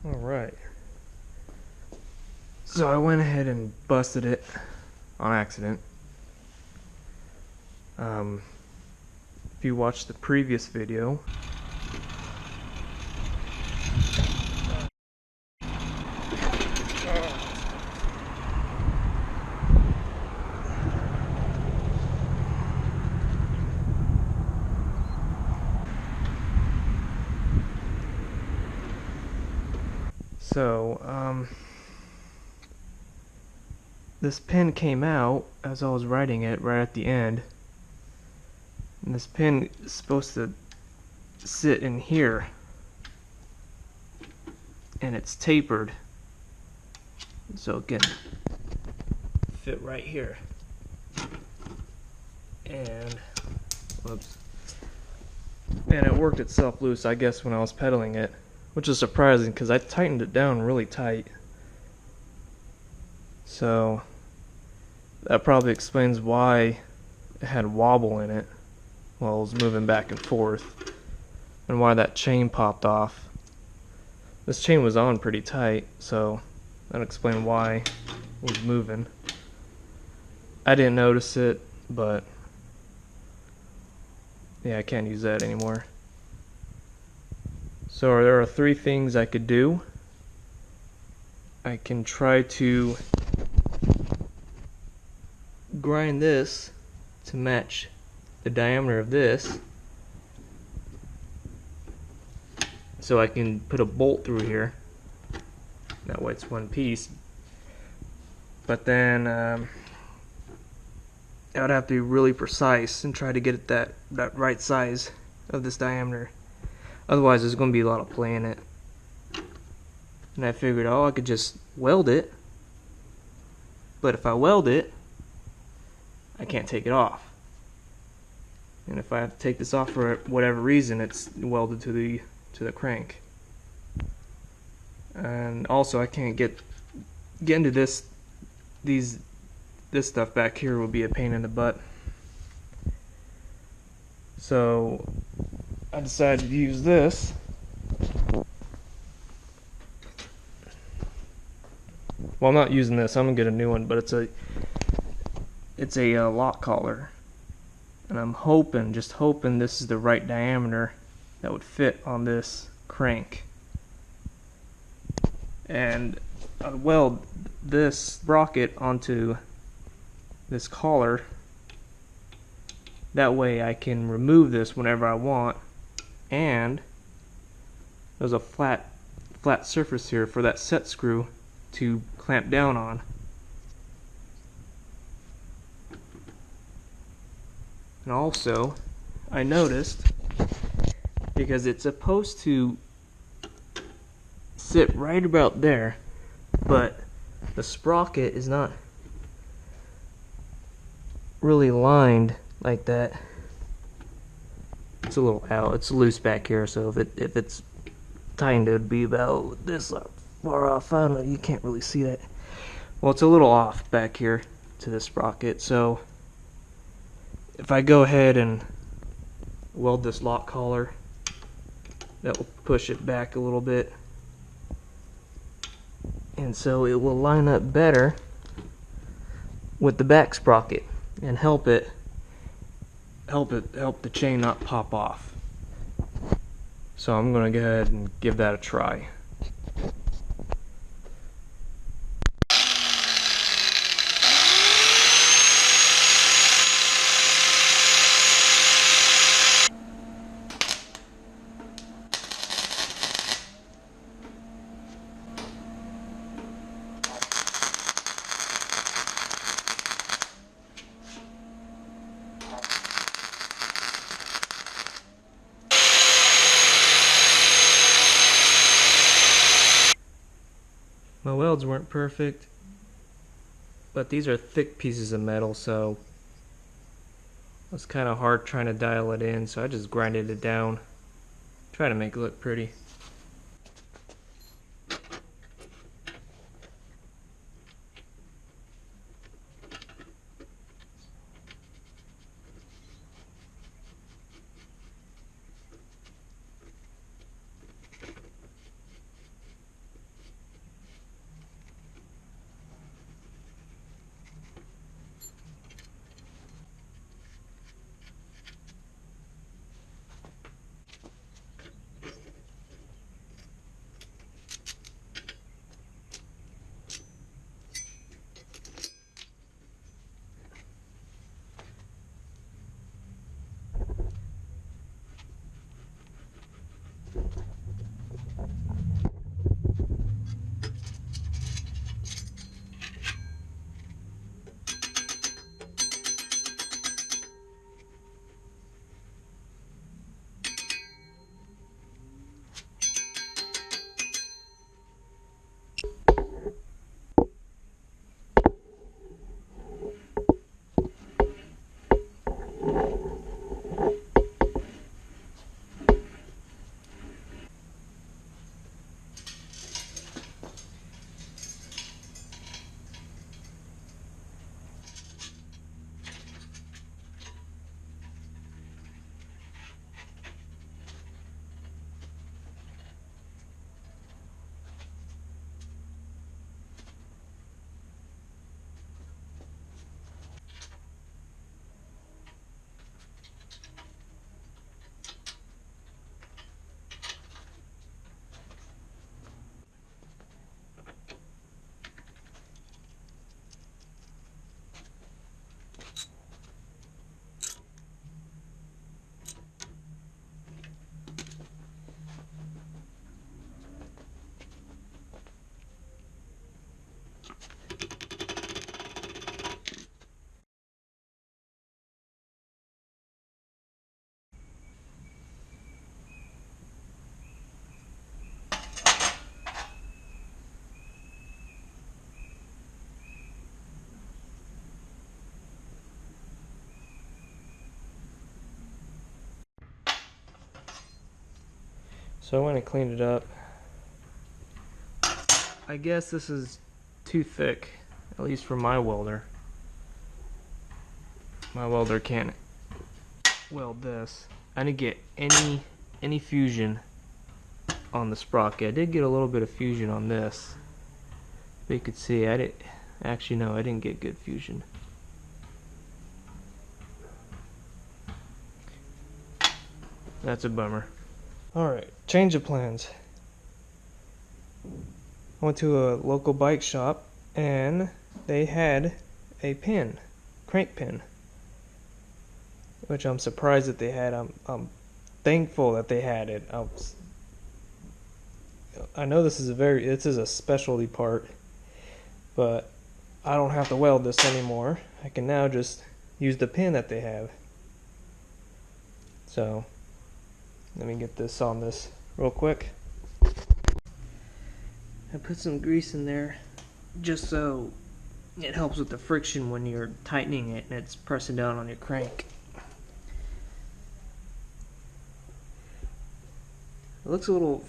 Alright, so I went ahead and busted it on accident. If you watched the previous video, this pin came out as I was writing it right at the end, and this pin is supposed to sit in here, and it's tapered so it can fit right here. And whoops, and it worked itself loose, I guess, when I was pedaling it, which is surprising because I tightened it down really tight. So that probably explains why it had wobble in it while it was moving back and forth, and why that chain popped off. This chain was on pretty tight, so that explains why it was moving. I didn't notice it, but yeah, I can't use that anymore. So there are three things I could do. I can try to grind this to match the diameter of this, so I can put a bolt through here. That way it's one piece. But then I would have to be really precise and try to get it that right size of this diameter. Otherwise there's going to be a lot of play in it. And I figured, oh, I could just weld it. But if I weld it, I can't take it off. And if I have to take this off for whatever reason, it's welded to the crank. And also I can't get into this stuff back here will be a pain in the butt. So I decided to use this. Well, I'm not using this, I'm gonna get a new one, but it's a lock collar, and I'm just hoping this is the right diameter that would fit on this crank. And I'd weld this sprocket onto this collar. That way I can remove this whenever I want, and there's a flat surface here for that set screw to clamp down on. And also, I noticed, because it's supposed to sit right about there, but the sprocket is not really lined like that. It's a little out, it's loose back here, so if it's tightened, it would be about this far off. I don't know, you can't really see that. Well, it's a little off back here to the sprocket, so if I go ahead and weld this lock collar, that will push it back a little bit, and so it will line up better with the back sprocket and help the chain not pop off. So I'm gonna go ahead and give that a try. My welds weren't perfect, but these are thick pieces of metal, so it was kind of hard trying to dial it in, so I just grinded it down, try to make it look pretty. So I went and cleaned it up. I guess this is too thick, at least for my welder. My welder can't weld this. I didn't get any fusion on the sprocket. I did get a little bit of fusion on this, but you could see I didn't. Actually, no, I didn't get good fusion. That's a bummer. Alright, change of plans. I went to a local bike shop and they had a pin, crank pin, which I'm surprised that they had. I'm thankful that they had it. I know this is a specialty part, but I don't have to weld this anymore. I can now just use the pin that they have. So let me get this on this real quick. I put some grease in there just so it helps with the friction when you're tightening it and it's pressing down on your crank. It looks a little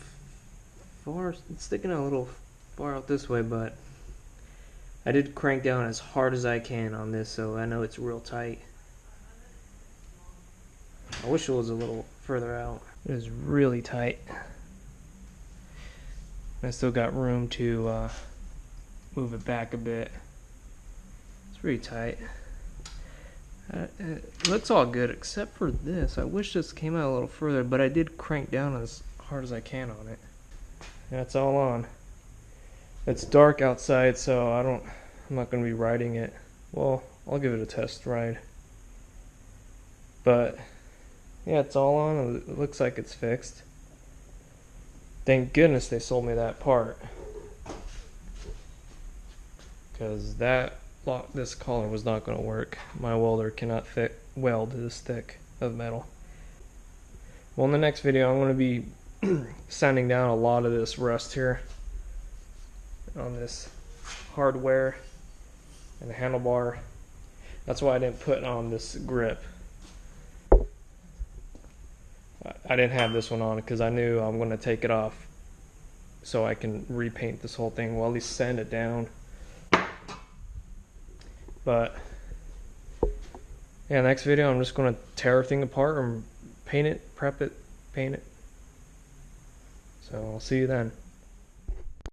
far, it's sticking out a little far out this way, but I did crank down as hard as I can on this, so I know it's real tight. I wish it was a little further out. It is really tight. I still got room to move it back a bit. It's pretty tight. It looks all good except for this. I wish this came out a little further, but I did crank down as hard as I can on it. And that's all on. It's dark outside, so I'm not going to be riding it. Well, I'll give it a test ride. But yeah, it's all on. It looks like it's fixed. Thank goodness they sold me that part, because this collar was not going to work. My welder cannot weld this thick of metal. Well, in the next video I'm going to be sanding down a lot of this rust here on this hardware and the handlebar. That's why I didn't put on this grip. I didn't have this one on because I knew I'm going to take it off so I can repaint this whole thing, well, at least sand it down. But yeah, next video I'm just going to tear everything apart and paint it, prep it, paint it. So I'll see you then.